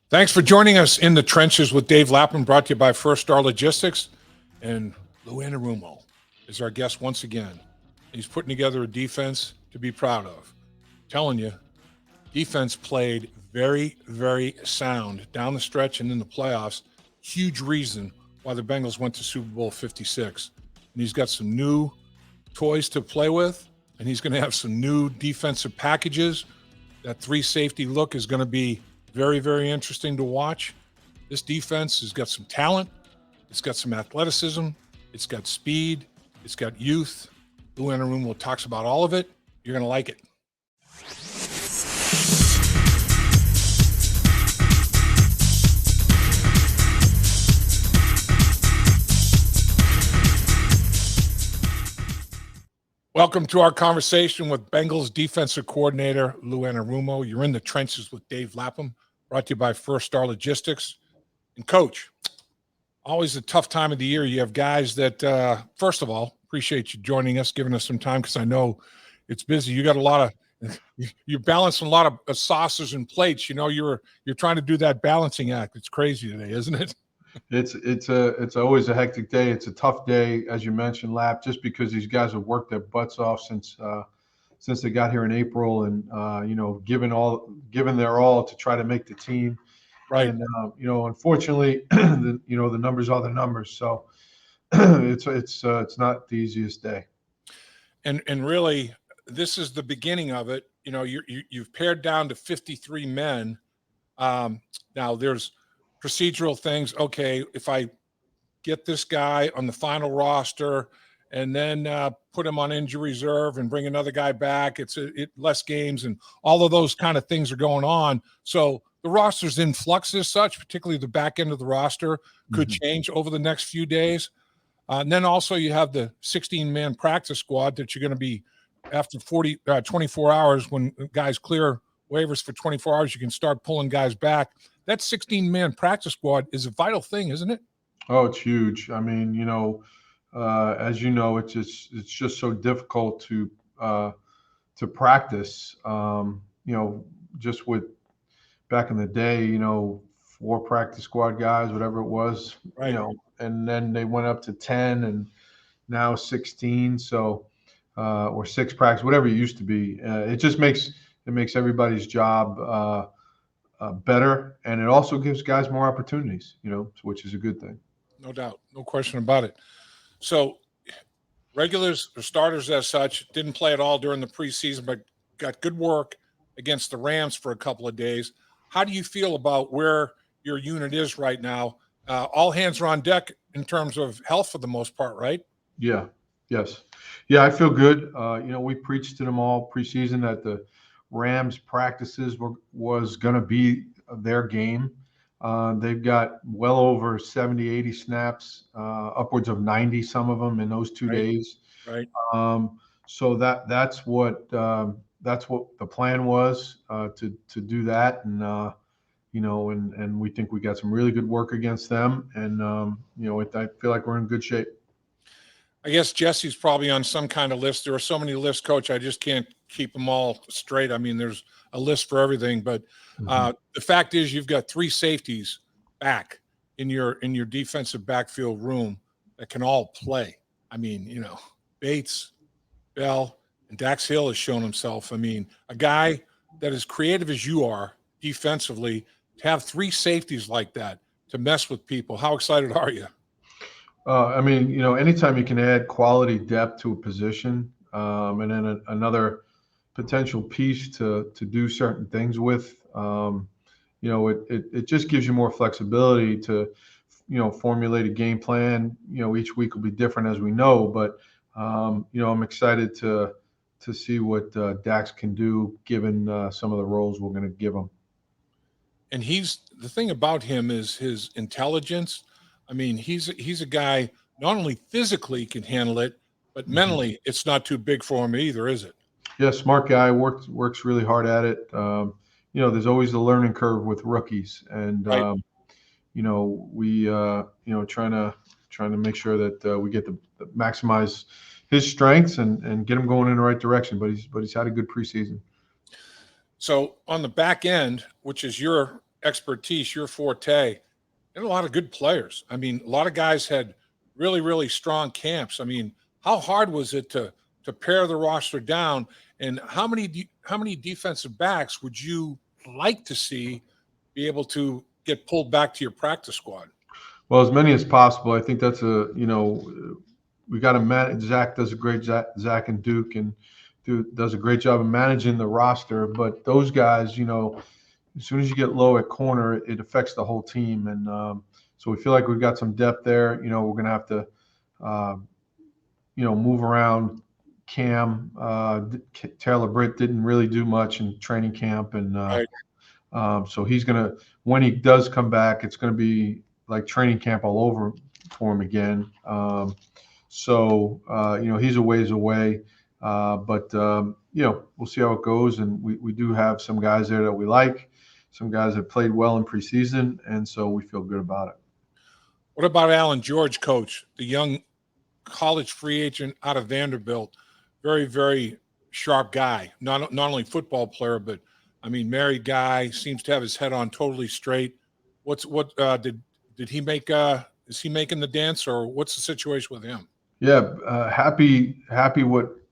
Thanks for joining us in the trenches with Dave Lapham, brought to you by First Star Logistics. And Lou Anarumo is our guest once again. He's putting together a defense to be proud of. Telling you, defense played very, very sound down the stretch and in the playoffs. Huge reason why the Bengals went to Super Bowl 56. And he's got some new toys to play with, and he's going to have some new defensive packages. That three safety look is going to be very, very interesting to watch. This defense has got some talent. It's got some athleticism. It's got speed. It's got youth. Lou Anarumo talks about all of it. You're going to like it. Welcome to our conversation with Bengals defensive coordinator Lou Anarumo. You're in the trenches with Dave Lapham, brought to you by First Star Logistics. And Coach, always a tough time of the year. You have guys that, first of all, appreciate you joining us, giving us some time, because I know it's busy. You got a lot of, you're balancing a lot of saucers and plates. You know, you're trying to do that balancing act. It's crazy today, isn't it? It's always a hectic day. It's a tough day, as you mentioned, Lap, just because these guys have worked their butts off since they got here in April, and given their all to try to make the team. Right. And unfortunately, the numbers are the numbers. So it's not the easiest day. And really, this is the beginning of it. You know, you've pared down to 53 men. Now there's procedural things. Okay, if I get this guy on the final roster and then put him on injury reserve and bring another guy back, it's less games, and all of those kind of things are going on. So the roster's in flux as such, particularly the back end of the roster could change over the next few days. And then also you have the 16-man practice squad that you're going to be, after 24 hours, when guys clear waivers for 24 hours, you can start pulling guys back. That 16-man practice squad is a vital thing, isn't it? Oh, it's huge. I mean, as you know, it's just so difficult to practice. Just with back in the day, 4 practice squad guys, whatever it was, right. And then they went up to 10 and now 16. So, or 6 practice, whatever it used to be. It just makes everybody's job better, and it also gives guys more opportunities, which is a good thing. No doubt, no question about it. So regulars or starters as such didn't play at all during the preseason, but got good work against the Rams for a couple of days. How do you feel about where your unit is right now? All hands are on deck in terms of health for the most part, right? Yeah. Yes. Yeah, I feel good. We preached to them all preseason that the Rams practices was going to be their game. They've got well over 70, 80 snaps, upwards of 90, some of them in those 2 days. Right. So that's what the plan was, to do that. And, and we think we got some really good work against them. And, I feel like we're in good shape. I guess Jesse's probably on some kind of list. There are so many lists, Coach. I just can't keep them all straight. I mean, there's a list for everything. But the fact is, you've got 3 safeties back in your defensive backfield room that can all play. I mean, Bates, Bell, and Dax Hill has shown himself. I mean, a guy that is creative as you are defensively, to have 3 safeties like that to mess with people. How excited are you? Anytime you can add quality depth to a position, and then another potential piece to do certain things with, it just gives you more flexibility to, formulate a game plan. Each week will be different, as we know, but I'm excited to see what Dax can do given some of the roles we're going to give him. And the thing about him is his intelligence. I mean, he's a guy, not only physically can handle it, but mentally it's not too big for him either, is it? Yeah, smart guy, works really hard at it. There's always a learning curve with rookies, and right. We trying to make sure that we get to maximize his strengths and get him going in the right direction. But he's had a good preseason. So on the back end, which is your expertise, your forte, and a lot of good players. I mean, a lot of guys had really, really strong camps. I mean, how hard was it to pare the roster down, and how many defensive backs would you like to see be able to get pulled back to your practice squad? Well, as many as possible. I think that's we got to manage. Zach does a great Zach and Duke and does a great job of managing the roster. But those guys, as soon as you get low at corner, it affects the whole team. And so we feel like we've got some depth there. We're going to have to, move around. Cam, Taylor Britt didn't really do much in training camp. And Right. so he's going to, when he does come back, it's going to be like training camp all over for him again. So he's a ways away. But we'll see how it goes. And we do have some guys there that we like. Some guys that played well in preseason, and so we feel good about it. What about Alan George, coach, the young college free agent out of Vanderbilt? Very, very sharp guy. Not only football player, but I mean, married guy, seems to have his head on totally straight. Did he make? Is he making the dance, or what's the situation with him? Yeah, happy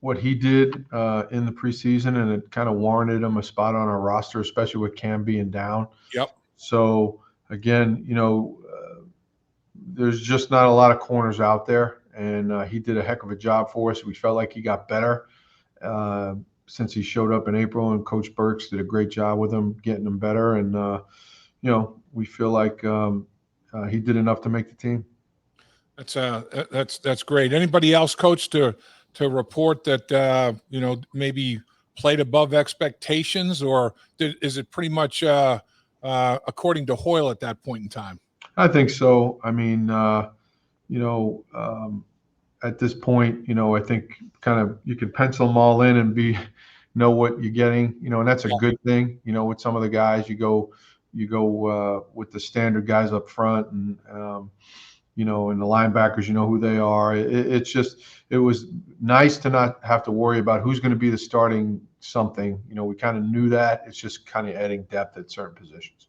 what he did in the preseason, and it kind of warranted him a spot on our roster, especially with Cam being down. Yep. So again, there's just not a lot of corners out there, and he did a heck of a job for us. We felt like he got better since he showed up in April, and Coach Burks did a great job with him, getting him better. And we feel like he did enough to make the team. That's great. Anybody else, Coach, to report that maybe played above expectations, or is it pretty much according to Hoyle at that point in time? I think so. I mean, at this point, I think kind of you can pencil them all in and know what you're getting, and that's a good thing. With some of the guys, you go with the standard guys up front, and and the linebackers, who they are. It was nice to not have to worry about who's going to be the starting something. We kind of knew that. It's just kind of adding depth at certain positions.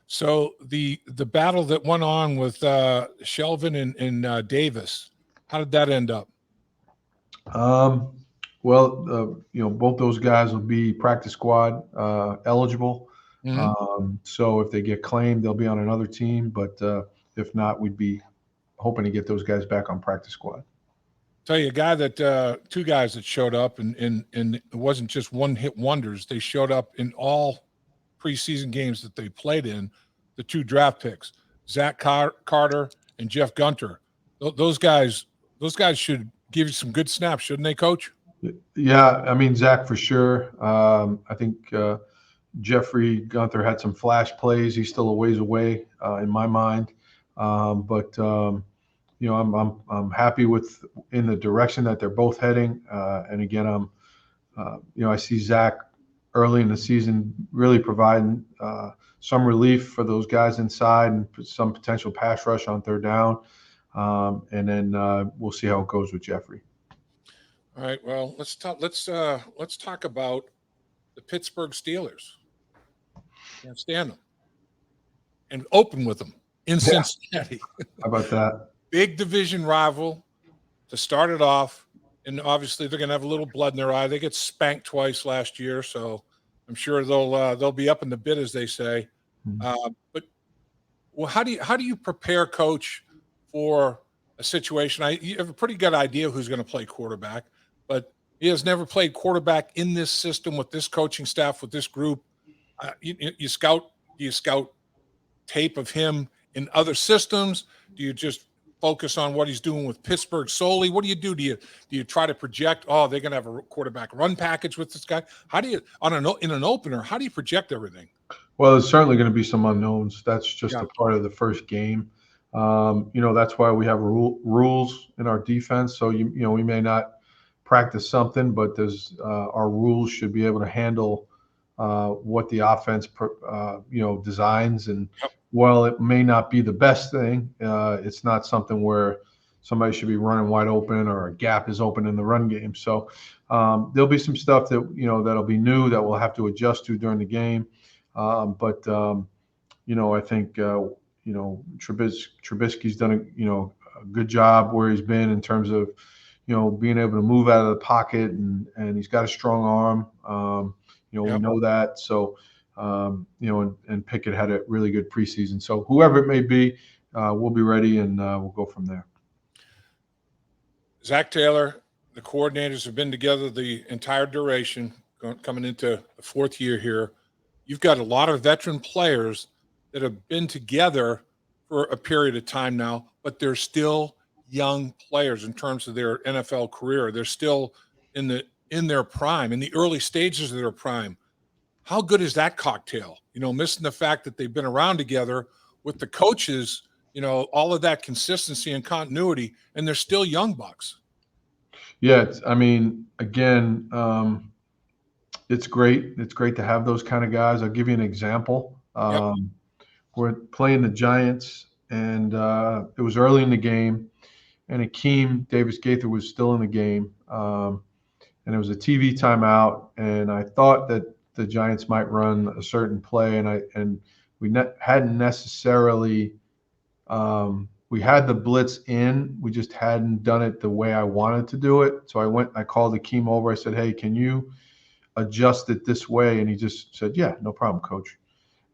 So the battle that went on with Shelvin and Davis, how did that end up? Well, both those guys will be practice squad eligible. Mm-hmm. So if they get claimed, they'll be on another team. But if not, we'd be hoping to get those guys back on practice squad. Tell you, two guys that showed up, and it wasn't just one hit wonders. They showed up in all preseason games that they played in. The two draft picks, Zach Carter and Jeff Gunter. Those guys should give you some good snaps, shouldn't they, Coach? Yeah, I mean, Zach for sure. I think Jeffrey Gunter had some flash plays. He's still a ways away in my mind, but I'm happy with in the direction that they're both heading. And again, I see Zach early in the season really providing some relief for those guys inside and some potential pass rush on third down. And then we'll see how it goes with Jeffrey. All right. Well, let's talk about the Pittsburgh Steelers. Can't stand them. And open with them in Cincinnati. How about that? Big division rival to start it off. And obviously they're going to have a little blood in their eye. They get spanked twice last year, so I'm sure they'll be up in the bit, as they say. But how do you prepare, Coach, for a situation? You have a pretty good idea who's going to play quarterback, but he has never played quarterback in this system with this coaching staff, with this group. Do you scout tape of him in other systems? Do you just focus on what he's doing with Pittsburgh solely? What do you do? Do you try to project, they're going to have a quarterback run package with this guy? How do you, in an opener, how do you project everything? Well, there's certainly going to be some unknowns. That's just a part of the first game. That's why we have rules in our defense. So, we may not practice something, but our rules should be able to handle what the offense, designs. And while it may not be the best thing, it's not something where somebody should be running wide open or a gap is open in the run game. So there'll be some stuff that, that'll be new that we'll have to adjust to during the game. But I think Trubisky's done a good job where he's been in terms of being able to move out of the pocket, and he's got a strong arm. We Yep. know that. So and Pickett had a really good preseason. So whoever it may be, we'll be ready, and we'll go from there. Zach Taylor, the coordinators have been together the entire duration, coming into the fourth year here. You've got a lot of veteran players that have been together for a period of time now, but they're still young players in terms of their NFL career. They're still in their prime, in the early stages of their prime. How good is that cocktail? Missing the fact that they've been around together with the coaches, all of that consistency and continuity, and they're still young bucks. Yeah, again, it's great. It's great to have those kind of guys. I'll give you an example. Yep. We're playing the Giants, and it was early in the game, and Akeem Davis-Gaither was still in the game, and it was a TV timeout, and I thought that the Giants might run a certain play, and we hadn't necessarily we had the blitz in, we just hadn't done it the way I wanted to do it. So I called Akeem over. I said, "Hey, can you adjust it this way?" And he just said, "Yeah, no problem, coach."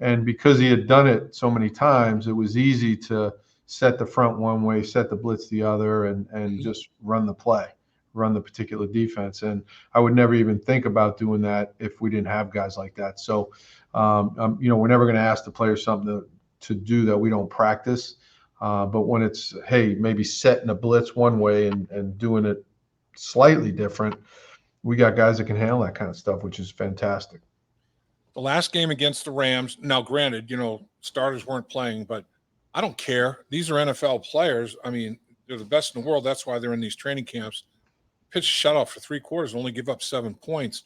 And because he had done it so many times, it was easy to set the front one way, set the blitz the other, and just run the play, run the particular defense. And I would never even think about doing that if we didn't have guys like that. So, we're never going to ask the players something to do that we don't practice. But when it's, hey, maybe setting a blitz one way and doing it slightly different, we got guys that can handle that kind of stuff, which is fantastic. The last game against the Rams, now granted, starters weren't playing, but I don't care. These are NFL players. I mean, they're the best in the world. That's why they're in these training camps. Pitch shutout for 3 quarters, only give up 7 points.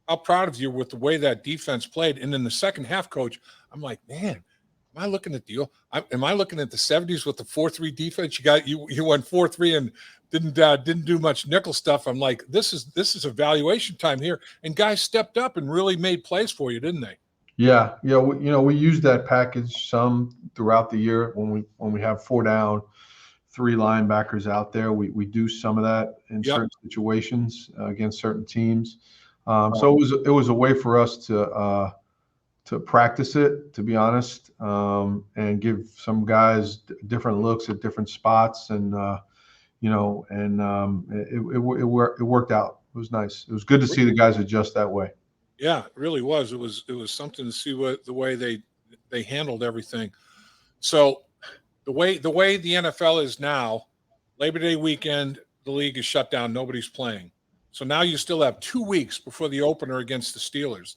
How proud of you with the way that defense played. And in the second half, coach, I'm like, man, am I looking at the 70s with the 4-3 defense? You went 4-3 and didn't do much nickel stuff. I'm like, this is evaluation time here, and guys stepped up and really made plays for you, didn't they? Yeah. We use that package some throughout the year when we have 4 down, 3 linebackers out there. We do some of that in certain situations against certain teams. So it was a way for us to practice it, to be honest, and give some guys different looks at different spots, and it worked out. It was nice. It was good to see the guys adjust that way. Yeah, it really was. It was something to see the way they handled everything. So the way the NFL is now, Labor Day weekend, the league is shut down. Nobody's playing. So now you still have 2 weeks before the opener against the Steelers.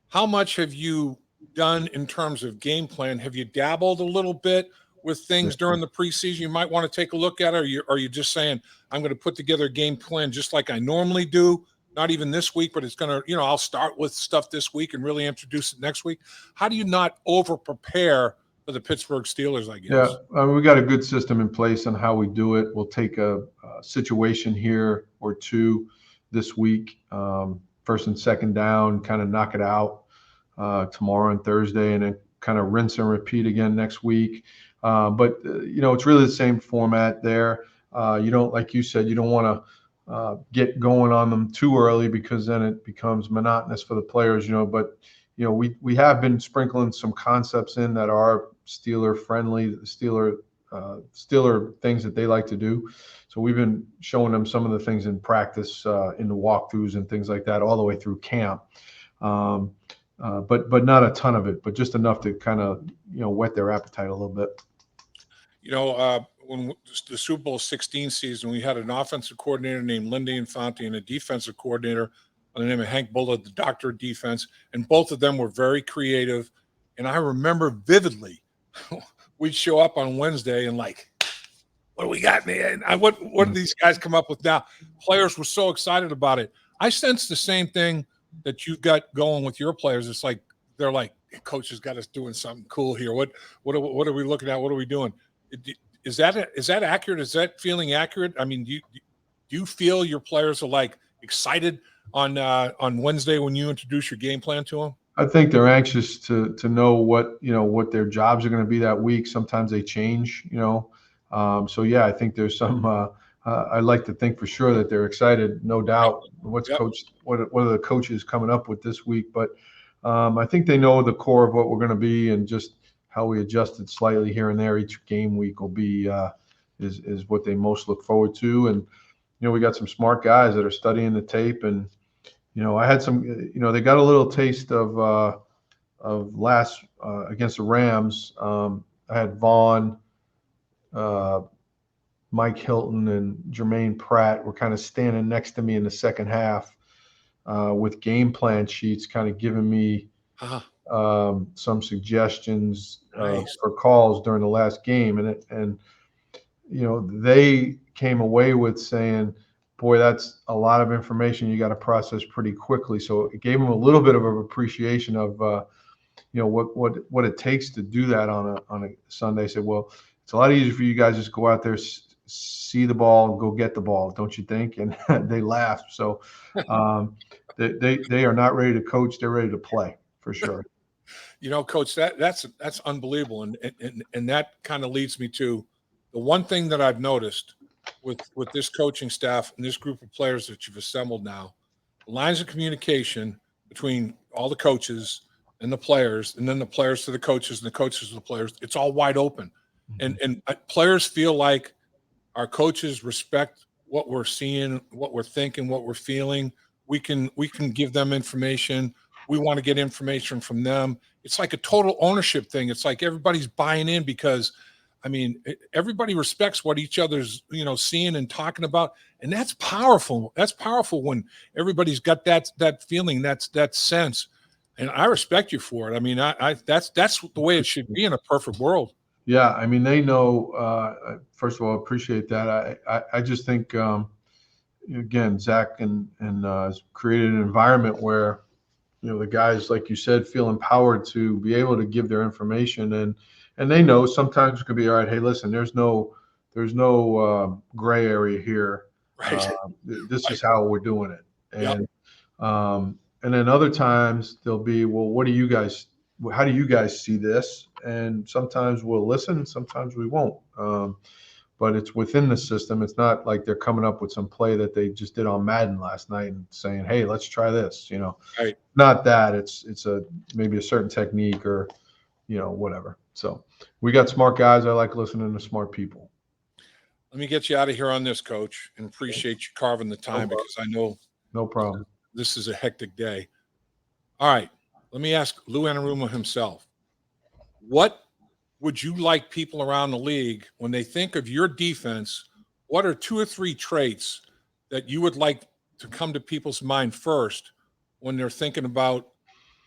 How much have you done in terms of game plan? Have you dabbled a little bit with things during the preseason you might want to take a look at? Or are you just saying, I'm going to put together a game plan just like I normally do? Not even this week, but it's going to, I'll start with stuff this week and really introduce it next week. How do you not over prepare for the Pittsburgh Steelers, I guess? Yeah, we got a good system in place on how we do it. We'll take a situation here or two this week, first and second down, kind of knock it out tomorrow and Thursday, and then kind of rinse and repeat again next week. But it's really the same format there. You don't, like you said, you don't want to get going on them too early, because then it becomes monotonous for the players. But we have been sprinkling some concepts in that are Steeler friendly, Steeler things that they like to do. So we've been showing them some of the things in practice, in the walkthroughs and things like that, all the way through camp. But not a ton of it, but just enough to kind of whet their appetite a little bit. When the Super Bowl 16 season, we had an offensive coordinator named Lindy Infante and a defensive coordinator by the name of Hank Bullard, the doctor of defense, and both of them were very creative. And I remember vividly, we'd show up on Wednesday and like, what do we got, man? What do these guys come up with now? Players were so excited about it. I sense the same thing that you've got going with your players. It's like they're like, coach has got us doing something cool here. What are we looking at? What are we doing? Is that accurate? Is that feeling accurate? I mean, do you feel your players are like excited on Wednesday when you introduce your game plan to them? I think they're anxious to know what their jobs are going to be that week. Sometimes they change, So yeah, I think there's some. I'd like to think for sure that they're excited, no doubt. What are the coaches coming up with this week? But I think they know the core of what we're going to be, and just how we adjusted slightly here and there each game week will be is what they most look forward to. And we got some smart guys that are studying the tape, and I had some. They got a little taste of last against the Rams. I had Vaughn, Mike Hilton, and Jermaine Pratt were kind of standing next to me in the second half with game plan sheets, kind of giving me some suggestions for calls during the last game, and they came away with saying, boy, that's a lot of information you got to process pretty quickly. So it gave them a little bit of an appreciation of what it takes to do that on a Sunday. I said, well, it's a lot easier for you guys just go out there, see the ball, go get the ball, don't you think? And they laughed. So they are not ready to coach; they're ready to play for sure. Coach, that's unbelievable, and that kind of leads me to the one thing that I've noticed with this coaching staff and this group of players that you've assembled now. The lines of communication between all the coaches and the players, and then the players to the coaches and the coaches to the players, it's all wide open. And players feel like our coaches respect what we're seeing, what we're thinking, what we're feeling. We can give them information. We want to get information from them. It's like a total ownership thing. It's like everybody's buying in because, everybody respects what each other's, seeing and talking about. And that's powerful. That's powerful when everybody's got that feeling, that sense. And I respect you for it. That's the way it should be in a perfect world. Yeah, they know. First of all, I appreciate that. I just think, again, Zach and has created an environment where, the guys, like you said, feel empowered to be able to give their information, and they know sometimes it could be, all right, hey, listen, there's no gray area here. Right. This is how we're doing it, and then other times they'll be, well, how do you guys see this? And sometimes we'll listen, sometimes we won't. But it's within the system. It's not like they're coming up with some play that they just did on Madden last night and saying, hey, let's try this. Right. Not that. It's maybe a certain technique or, whatever. So we got smart guys. I like listening to smart people. Let me get you out of here on this, Coach, and appreciate you carving the time because I know no problem. This is a hectic day. All right. Let me ask Lou Anarumo himself. What would you like people around the league, when they think of your defense, what are 2 or 3 traits that you would like to come to people's mind first when they're thinking about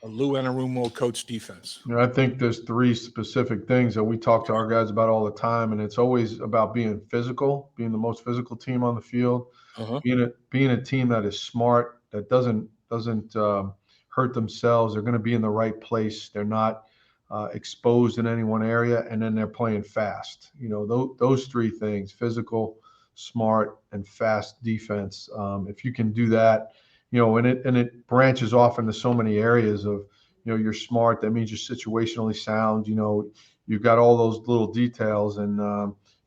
a Lou Anarumo coach defense? I think there's 3 specific things that we talk to our guys about all the time, and it's always about being physical, being the most physical team on the field, being a team that is smart, that doesn't hurt themselves. They're going to be in the right place. They're not exposed in any one area, and then they're playing fast. Those 3 things: physical, smart, and fast defense. If you can do that, and it branches off into so many areas of, you're smart. That means you're situationally sound. You've got all those little details, and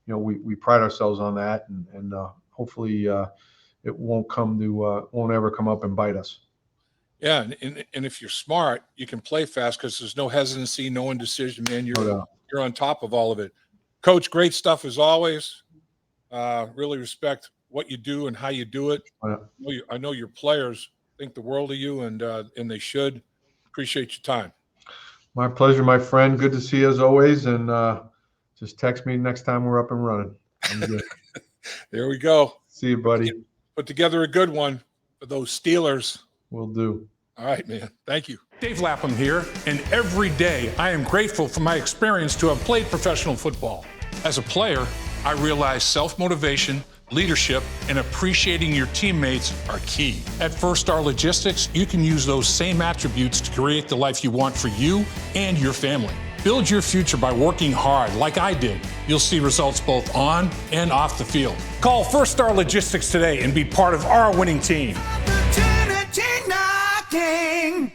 we pride ourselves on that, and hopefully it won't ever come up and bite us. Yeah, and if you're smart, you can play fast because there's no hesitancy, no indecision, man. You're on top of all of it. Coach, great stuff as always. Really respect what you do and how you do it. I know your players think the world of you, and they should. Appreciate your time. My pleasure, my friend. Good to see you as always, and just text me next time we're up and running. I'm good. There we go. See you, buddy. Put together a good one for those Steelers. Will do. All right, man. Thank you. Dave Lapham here, and every day I am grateful for my experience to have played professional football. As a player, I realize self-motivation, leadership, and appreciating your teammates are key. At First Star Logistics, you can use those same attributes to create the life you want for you and your family. Build your future by working hard like I did. You'll see results both on and off the field. Call First Star Logistics today and be part of our winning team. Opportunity knocking.